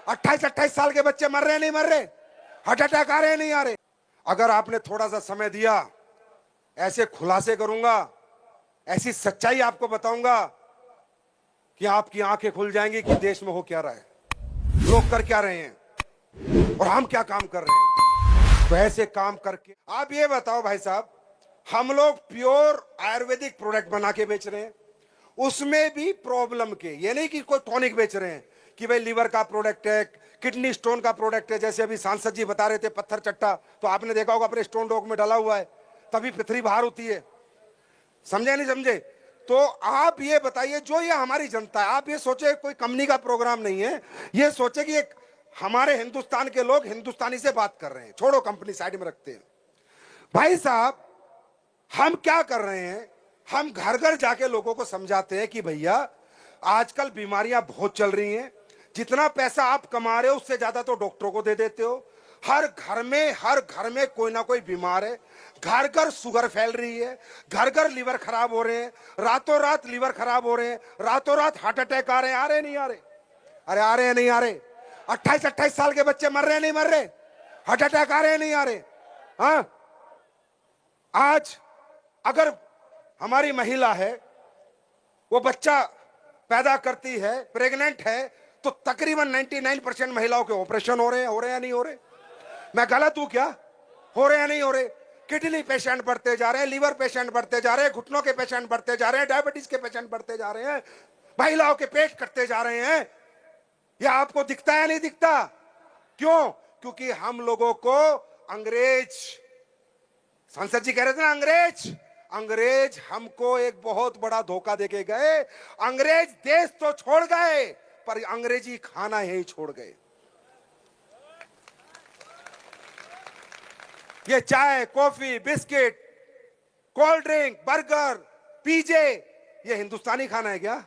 28-28 साल के बच्चे मर रहे नहीं मर रहे, हार्ट अटैक आ रहे नहीं आ रहे। अगर आपने थोड़ा सा समय दिया, ऐसे खुलासे करूंगा, ऐसी सच्चाई आपको बताऊंगा कि आपकी आंखें खुल जाएंगी कि देश में हो क्या रहा है, लोग कर क्या रहे हैं और हम क्या काम कर रहे हैं। तो ऐसे काम करके आप ये बताओ भाई साहब, हम लोग प्योर आयुर्वेदिक प्रोडक्ट बना के बेच रहे हैं, उसमें भी प्रॉब्लम के, ये नहीं कि कोई टॉनिक बेच रहे हैं कि भाई लीवर का प्रोडक्ट है, किडनी स्टोन का प्रोडक्ट है। जैसे अभी सांसद जी बता रहे थे पत्थर चट्टा, तो आपने देखा होगा अपने स्टोन डॉग में डाला हुआ है, तभी पथरी बाहर होती है। समझे नहीं समझे? तो आप ये बताइए, जो ये हमारी जनता है, आप ये सोचे कोई कंपनी का प्रोग्राम नहीं है, ये सोचे कि एक हमारे हिंदुस्तान के लोग हिंदुस्तानी से बात कर रहे हैं, छोड़ो कंपनी साइड में रखते हैं। भाई साहब, हम क्या कर रहे हैं, हम घर घर जाके लोगों को समझाते हैं कि भैया आजकल बीमारियां बहुत चल रही हैं, जितना पैसा आप कमा रहे हो उससे ज्यादा तो डॉक्टरों को दे देते हो। हर घर में कोई ना कोई बीमार है, घर घर शुगर फैल रही है, घर घर लीवर खराब हो रहे हैं, रातों रात लीवर खराब हो रहे हैं, रातों रात हार्ट अटैक आ रहे नहीं आ रहे? अरे आ रहे हैं नहीं आ रहे? 28-28 साल के बच्चे मर रहे नहीं मर रहे, हार्ट अटैक आ रहे नहीं आ रहे? हाँ, आज अगर हमारी महिला है, वो बच्चा पैदा करती है, प्रेग्नेंट है, तो तकरीबन 99% महिलाओं के ऑपरेशन हो रहे हैं या नहीं हो रहे? मैं गलत हूं क्या? हो रहे हैं नहीं हो रहे? किडनी पेशेंट बढ़ते जा रहे हैं, लीवर पेशेंट बढ़ते जा रहे हैं, घुटनों के पेशेंट बढ़ते जा रहे हैं, डायबिटीज के पेशेंट बढ़ते जा रहे हैं, महिलाओं के पेट कटते जा रहे हैं। यह आपको दिखता है नहीं दिखता? क्यों? क्योंकि हम लोगों को अंग्रेज, सांसद जी कह रहे थे ना, अंग्रेज हमको एक बहुत बड़ा धोखा देके गए। अंग्रेज देश तो छोड़ गए, पर अंग्रेजी खाना यही छोड़ गए। ये चाय, coffee, biscuit, cold drink, burger, पिज़्ज़े, ये हिंदुस्तानी खाना है क्या?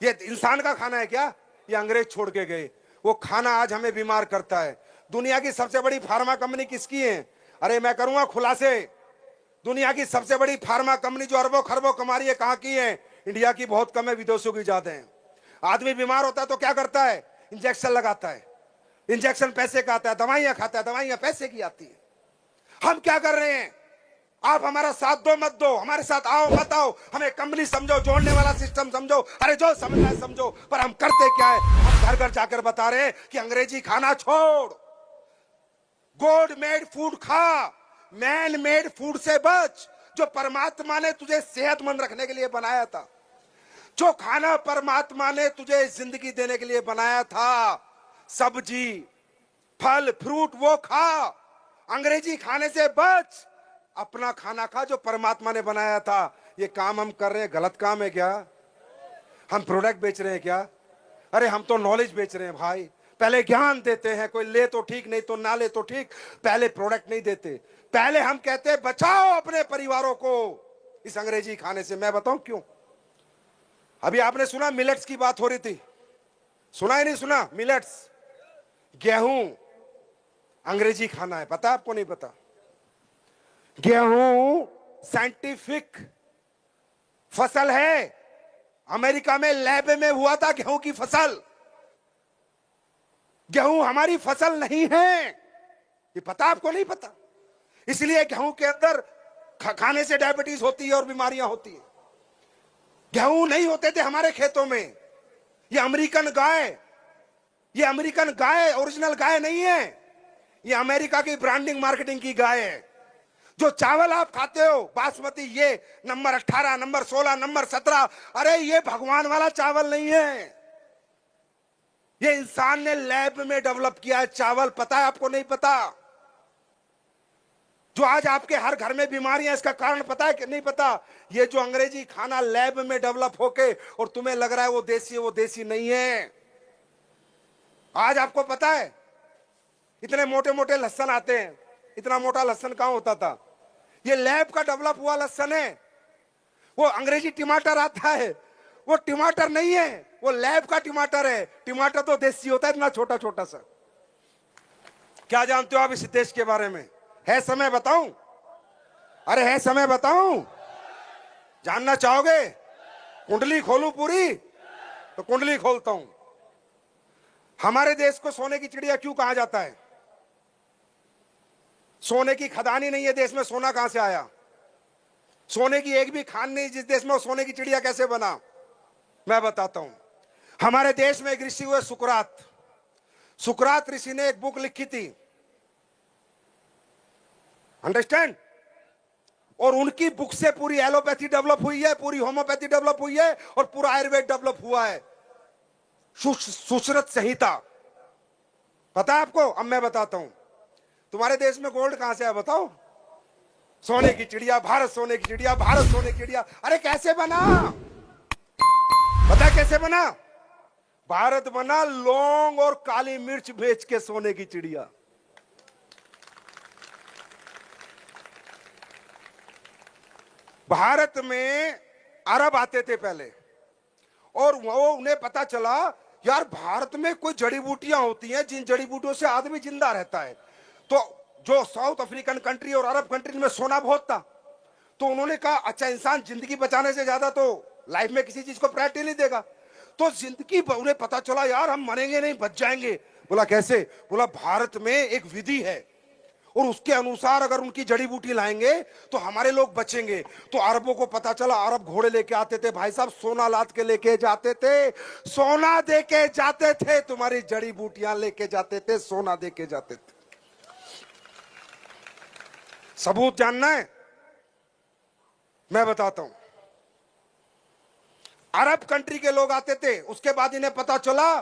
ये इंसान का खाना है क्या? ये अंग्रेज छोड़ के गए। वो खाना आज हमें बीमार करता है। दुनिया की सबसे बड़ी फार्मा कंपनी किसकी है? अरे मैं करूंगा खुलासे। दुनिया की सबसे बड़ी फार्मा कंपनी जो अरबों खरबों कमा रही है, कहां की है? इंडिया की बहुत कम है, विदेशों की ज्यादा है। आदमी बीमार होता है तो क्या करता है? इंजेक्शन लगाता है। इंजेक्शन पैसे का आता है, दवाइयां खाता है, दवाइयां पैसे की आती है। हम क्या कर रहे हैं? आप हमारा साथ दो मत दो, हमारे साथ आओ मत आओ, हमें कंपनी समझो, जोड़ने वाला सिस्टम समझो, अरे जो समझना है समझो, पर हम करते क्या है? हम घर घर जाकर बता रहे हैं कि अंग्रेजी खाना छोड़, गॉड मेड फूड खा, मैन मेड फूड से बच। जो परमात्मा ने तुझे सेहतमंद रखने के लिए बनाया था, जो खाना परमात्मा ने तुझे जिंदगी देने के लिए बनाया था, सब्जी, फल, फ्रूट, वो खा। अंग्रेजी खाने से बच, अपना खाना खा जो परमात्मा ने बनाया था। ये काम हम कर रहे हैं, गलत काम है क्या? हम प्रोडक्ट बेच रहे हैं क्या? अरे हम तो नॉलेज बेच रहे हैं भाई। पहले ज्ञान देते हैं, कोई ले तो ठीक, नहीं तो ना ले तो ठीक। पहले प्रोडक्ट नहीं देते, पहले हम कहते हैं बचाओ अपने परिवारों को इस अंग्रेजी खाने से। मैं बताऊं क्यों? अभी आपने सुना मिलेट्स की बात हो रही थी, सुना ही नहीं सुना? मिलेट्स, गेहूं अंग्रेजी खाना है, पता आपको? नहीं पता? गेहूं साइंटिफिक फसल है। अमेरिका में लैब में हुआ था गेहूं की फसल। गेहूं हमारी फसल नहीं है, ये पता आपको? नहीं पता? इसलिए गेहूं के अंदर खाने से डायबिटीज होती है और बीमारियां होती है। गेहूं नहीं होते थे हमारे खेतों में। ये अमेरिकन गाय ओरिजिनल गाय नहीं है, ये अमेरिका की ब्रांडिंग मार्केटिंग की गाय है। जो चावल आप खाते हो बासमती, ये नंबर 18, नंबर 16, नंबर 17, अरे ये भगवान वाला चावल नहीं है। ये इंसान ने लैब में डेवलप किया है चावल। पता है आपको? नहीं पता? जो आज आपके हर घर में बीमारियां, इसका कारण पता है कि नहीं पता? ये जो अंग्रेजी खाना लैब में डेवलप होके और तुम्हें लग रहा है वो देसी है, वो देसी नहीं है। आज आपको पता है इतने मोटे मोटे लहसन आते हैं, इतना मोटा लहसन कहां होता था? ये लैब का डेवलप हुआ लहसन है। वो अंग्रेजी टमाटर आता है, वो टमाटर नहीं है, वो लैब का टमाटर है। टमाटर तो देसी होता है, इतना छोटा छोटा सा। क्या जानते हो आप इस देश के बारे में? है समय बताऊं? अरे है समय बताऊं? जानना चाहोगे? कुंडली खोलूं पूरी? तो कुंडली खोलता हूं। हमारे देश को सोने की चिड़िया क्यों कहा जाता है? सोने की खदान ही नहीं है देश में, सोना कहां से आया? सोने की एक भी खान नहीं जिस देश में, वो सोने की चिड़िया कैसे बना? मैं बताता हूं। हमारे देश में एक ऋषि हुए सुकरात। सुकरात ऋषि ने एक बुक लिखी थी, अंडरस्टैंड? और उनकी बुक से पूरी एलोपैथी डेवलप हुई है, पूरी होम्योपैथी डेवलप हुई है, और पूरा आयुर्वेद डेवलप हुआ है। सुश्रुत संहिता, पता है आपको? अब मैं बताता हूं। तुम्हारे देश में गोल्ड कहां से है बताओ? सोने की चिड़िया, भारत सोने की चिड़िया, भारत सोने की चिड़िया। अरे कैसे बना? पता कैसे बना? भारत बना लौंग और काली मिर्च बेच के सोने की चिड़िया। भारत में अरब आते थे पहले, और वो उन्हें पता चला यार भारत में कोई जड़ी बूटियां होती हैं जिन जड़ी बूटियों से आदमी जिंदा रहता है। तो जो साउथ अफ्रीकन कंट्री और अरब कंट्री में सोना बहुत था, तो उन्होंने कहा अच्छा इंसान जिंदगी बचाने से ज्यादा तो लाइफ में किसी चीज को प्रायोरिटी नहीं देगा। तो जिंदगी, उन्हें पता चला यार हम मरेंगे नहीं, बच जाएंगे। बोला कैसे? बोला भारत में एक विधि है और उसके अनुसार अगर उनकी जड़ी बूटी लाएंगे तो हमारे लोग बचेंगे। तो अरबों को पता चला, अरब घोड़े लेके आते थे भाई साहब, सोना लाद के लेके जाते थे, सोना दे के जाते थे, तुम्हारी जड़ी बूटियां लेके जाते थे, सोना दे के जाते थे। सबूत जानना है? मैं बताता हूं। अरब कंट्री के लोग आते थे, उसके बाद इन्हें पता चला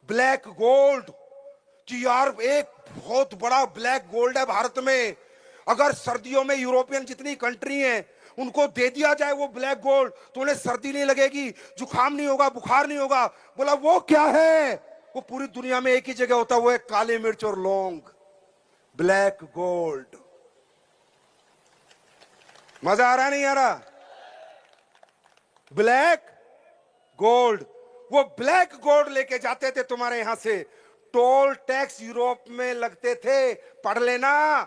ब्लैक गोल्ड, कि यार एक बहुत बड़ा ब्लैक गोल्ड है भारत में। अगर सर्दियों में यूरोपियन जितनी कंट्री हैं उनको दे दिया जाए वो ब्लैक गोल्ड, तो उन्हें सर्दी नहीं लगेगी, जुकाम नहीं होगा, बुखार नहीं होगा। बोला वो क्या है? वो पूरी दुनिया में एक ही जगह होता है, वो है काली मिर्च और लौंग, ब्लैक गोल्ड। मजा आ रहा नहीं आ रहा? ब्लैक गोल्ड, वो ब्लैक गोल्ड लेके जाते थे तुम्हारे यहां से। टोल टैक्स यूरोप में लगते थे, पढ़ लेना।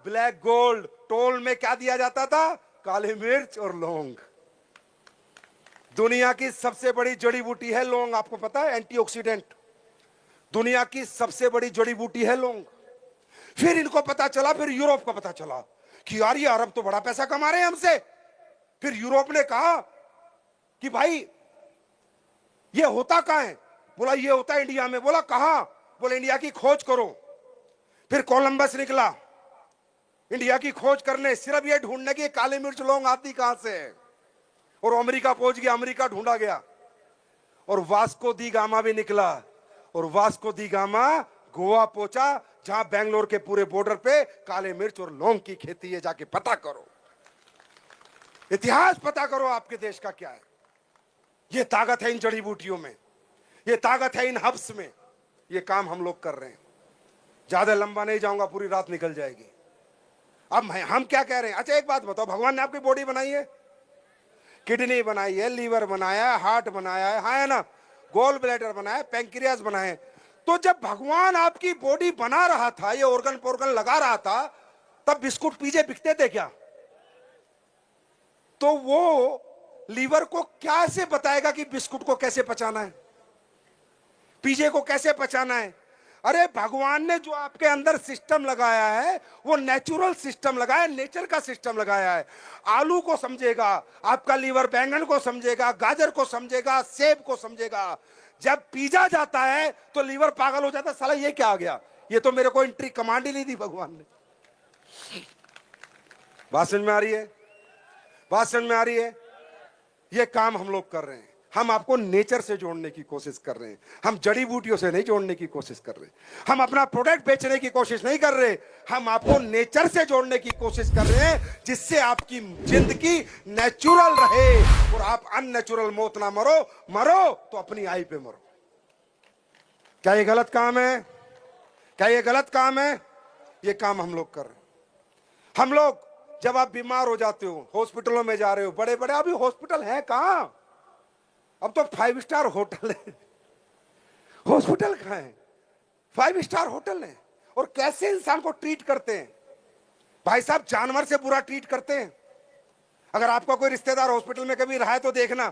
ब्लैक गोल्ड, टोल में क्या दिया जाता था? काली मिर्च और लौंग। दुनिया की सबसे बड़ी जड़ी बूटी है लौंग, आपको पता है? एंटीऑक्सीडेंट, दुनिया की सबसे बड़ी जड़ी बूटी है लौंग। फिर इनको पता चला, फिर यूरोप को पता चला कि यार ये अरब तो बड़ा पैसा कमा रहे हैं हमसे। फिर यूरोप ने कहा कि भाई ये होता कहां है? बोला ये होता है इंडिया में। बोला कहां? बोले इंडिया की खोज करो। फिर कोलंबस निकला इंडिया की खोज करने, सिर्फ ये ढूंढने की काली मिर्च लौंग आती कहां से है। और अमेरिका पहुंच गया, अमेरिका ढूंढा गया, और वास्को दी गामा भी निकला, और वास्को दी गामा गोवा पहुंचा, जहां बेंगलोर के पूरे बॉर्डर पे काले मिर्च और लौंग की खेती है। जाके पता करो, इतिहास पता करो आपके देश का क्या है। ये ताकत है इन जड़ी बूटियों में, ये ताकत है इन हब्स में। ये काम हम लोग कर रहे हैं। ज्यादा लंबा नहीं जाऊंगा, पूरी रात निकल जाएगी। अब हम क्या कह रहे हैं? अच्छा एक बात बताओ, भगवान ने आपकी बॉडी बनाई है, किडनी बनाई है, लीवर बनाया है, हार्ट बनाया है, हाँ है ना, गोल ब्लैडर बनाया, पैंक्रियास बनाए। तो जब भगवान आपकी बॉडी बना रहा था, ये ऑर्गन पोर्गन लगा रहा था, तब बिस्कुट पीजे बिकते थे क्या? तो वो लीवर को कैसे बताएगा कि बिस्कुट को कैसे पचाना है, पीजे को कैसे पचाना है? अरे भगवान ने जो आपके अंदर सिस्टम लगाया है वो नेचुरल सिस्टम लगाया है, नेचर का सिस्टम लगाया है। आलू को समझेगा आपका लीवर, बैंगन को समझेगा, गाजर को समझेगा, सेब को समझेगा। जब पीजा जाता है तो लीवर पागल हो जाता है, साला ये क्या आ गया, ये तो मेरे को एंट्री कमांड ही नहीं दी भगवान ने। बात समझ में आ रही है? बात समझ में आ रही है? ये काम हम लोग कर रहे हैं। हम आपको नेचर से जोड़ने की कोशिश कर रहे हैं, हम जड़ी बूटियों से नहीं जोड़ने की कोशिश कर रहे। हम अपना प्रोडक्ट बेचने की कोशिश नहीं कर रहे, हम आपको नेचर से जोड़ने की कोशिश कर रहे हैं, जिससे आपकी जिंदगी नेचुरल रहे और आप अननेचुरल मौत ना मरो तो अपनी आई पे मरो। क्या ये गलत काम है? क्या ये गलत काम है? ये काम हम लोग कर रहे हैं। हम लोग, जब आप बीमार हो जाते हो, हॉस्पिटलों में जा रहे हो, बड़े बड़े अभी हॉस्पिटल है कहां? अब तो 5 स्टार होटल है, हॉस्पिटल कहां है? 5 स्टार होटल है। और कैसे इंसान को ट्रीट करते हैं भाई साहब, जानवर से बुरा ट्रीट करते हैं। अगर आपका कोई रिश्तेदार हॉस्पिटल में कभी रहा है तो देखना,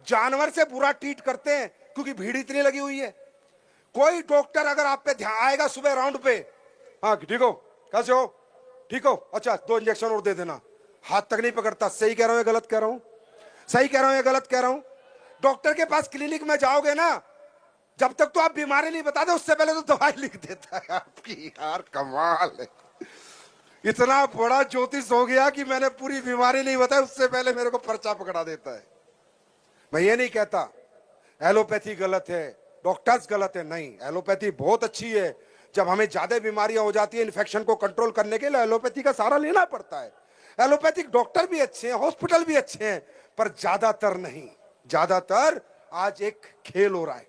जानवर से बुरा ट्रीट करते हैं, क्योंकि भीड़ इतनी लगी हुई है। कोई डॉक्टर अगर आप पे ध्यान आएगा सुबह राउंड पे, हाँ ठीक हो, कैसे हो, ठीक हो, अच्छा 2 इंजेक्शन और दे देना, हाथ तक नहीं पकड़ता। सही कह रहा हूं या गलत कह रहा हूं? सही कह रहा हूं या गलत कह रहा हूं? डॉक्टर के पास क्लिनिक में जाओगे ना, जब तक तो आप बीमारी नहीं बताते उससे पहले तो दवाई लिख देता है आपकी। यार कमाल है, इतना बड़ा ज्योतिष हो गया कि मैंने पूरी बीमारी नहीं बताई उससे पहले मेरे को पर्चा पकड़ा देता है। मैं ये नहीं कहता एलोपैथी गलत है, डॉक्टर्स गलत है, नहीं, एलोपैथी बहुत अच्छी है। जब हमें ज्यादा बीमारियां हो जाती है इन्फेक्शन को कंट्रोल करने के लिए एलोपैथी का सहारा लेना पड़ता है। एलोपैथिक डॉक्टर भी अच्छे हैं, हॉस्पिटल भी अच्छे हैं, पर ज्यादातर नहीं। ज्यादातर आज एक खेल हो रहा है,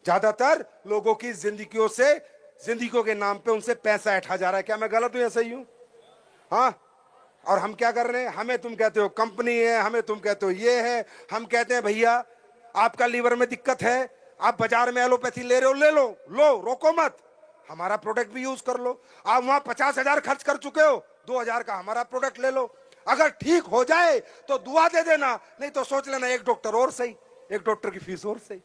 ज्यादातर लोगों की जिंदगियों से, जिंदगियों के नाम पे उनसे पैसा ऐंठा जा रहा है। क्या मैं गलत हूं या सही हूं? हाँ, और हम क्या कर रहे हैं, हमें तुम कहते हो कंपनी है, हमें तुम कहते हो ये है, हम कहते हैं भैया आपका लीवर में दिक्कत है, आप बाजार में एलोपैथी ले रहे हो, ले लो, लो, रोको मत, हमारा प्रोडक्ट भी यूज कर लो। आप वहां 50,000 खर्च कर चुके हो, 2,000 का हमारा प्रोडक्ट ले लो। अगर ठीक हो जाए तो दुआ दे देना, नहीं तो सोच लेना एक डॉक्टर और सही, एक डॉक्टर की फीस और सही।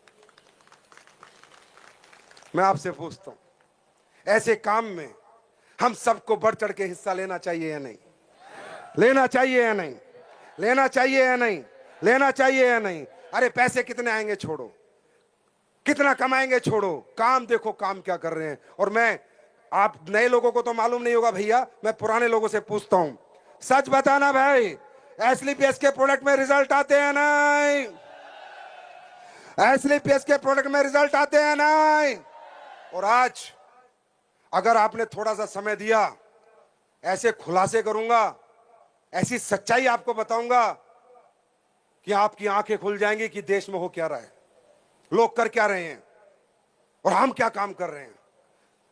मैं आपसे पूछता हूं, ऐसे काम में हम सबको बढ़ चढ़ के हिस्सा लेना चाहिए या नहीं? लेना चाहिए या नहीं? लेना चाहिए या नहीं? लेना चाहिए या नहीं? अरे पैसे कितने आएंगे छोड़ो, कितना कमाएंगे छोड़ो, काम देखो काम क्या कर रहे हैं। और मैं, आप नए लोगों को तो मालूम नहीं होगा भैया, मैं पुराने लोगों से पूछता हूं, सच बताना भाई, एसलीपीएस के प्रोडक्ट में रिजल्ट आते हैं नहीं? एसलीपीएस के प्रोडक्ट में रिजल्ट आते हैं नहीं? और आज अगर आपने थोड़ा सा समय दिया, ऐसे खुलासे करूंगा, ऐसी सच्चाई आपको बताऊंगा कि आपकी आंखें खुल जाएंगी कि देश में हो क्या रहा है, लोग कर क्या रहे हैं और हम क्या काम कर रहे हैं।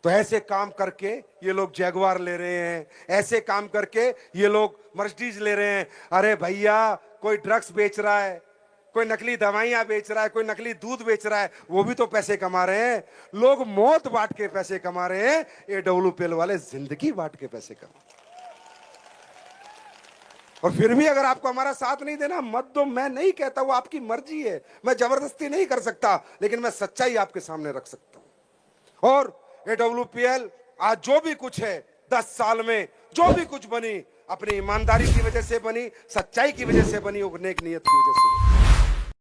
तो ऐसे काम करके ये लोग जैगवार ले रहे हैं, ऐसे काम करके ये लोग मर्सिडीज ले रहे हैं। अरे भैया, कोई ड्रग्स बेच रहा है, कोई नकली दवाइयां बेच रहा है, कोई नकली दूध बेच रहा है, वो भी तो पैसे कमा रहे हैं। लोग मौत बांट के पैसे कमा रहे हैं, ये डब्ल्यूपीएल वाले जिंदगी बांट के पैसे कमा। और फिर भी अगर आपको हमारा साथ नहीं देना, मत दो, मैं नहीं कहता, वो आपकी मर्जी है, मैं जबरदस्ती नहीं कर सकता, लेकिन मैं सच्चाई आपके सामने रख सकता हूं। और ये डब्ल्यूपीएल आज जो भी कुछ है, 10 साल में जो भी कुछ बनी, अपनी ईमानदारी की वजह से बनी, सच्चाई की वजह से बनी, और नेक नियत की वजह से।